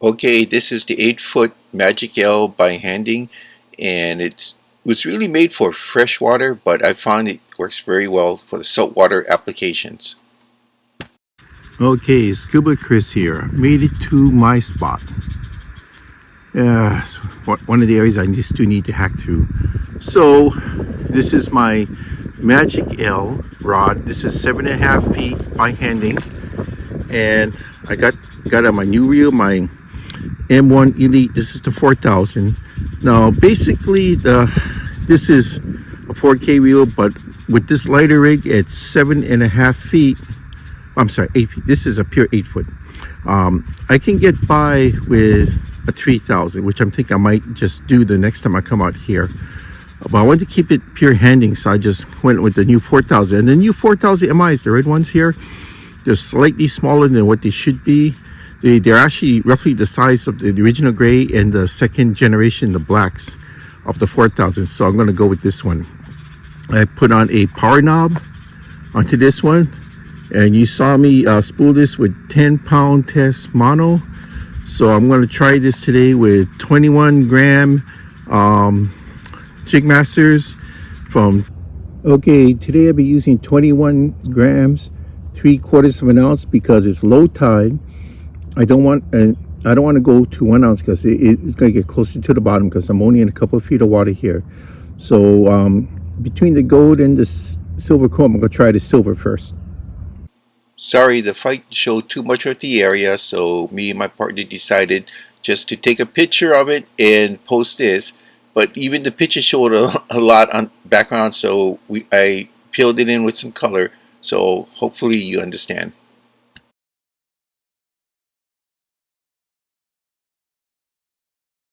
Okay, this is the 8-foot Magic L by Handing, and it was really made for freshwater, but I found it works very well for the saltwater applications. Okay, Scuba Chris here. Made it to my spot. So one of the areas I still need to hack through. So this is my Magic L rod. This is 7.5 feet by Handing, and I got on my new reel, my M1 Elite. This is the 4000. Now basically this is a 4K reel, but with this lighter rig at 7.5 feet, I'm sorry, 8 feet. This is a pure 8 foot. I can get by with a 3000, which I'm thinking I might just do the next time I come out here. But I wanted to keep it pure handing, so I just went with the new 4000. And the new 4000 MIs, the red ones here, they're slightly smaller than what they should be. They're actually roughly the size of the original gray and the second generation, the blacks of the 4000. So I'm going to go with this one. I put on a power knob onto this one, and you saw me spool this with 10-pound test mono. So I'm going to try this today with 21-gram Jigmasters from. Okay, today I'll be using 21 grams, 3/4 of an ounce, because it's low tide. I don't want to go to 1 ounce because it's going to get closer to the bottom, because I'm only in a couple of feet of water here. So between the gold and the silver chrome, I'm going to try the silver first. Sorry, the fight showed too much of the area, so me and my partner decided just to take a picture of it and post this. But even the picture showed a lot on background, so I filled it in with some color. So hopefully you understand.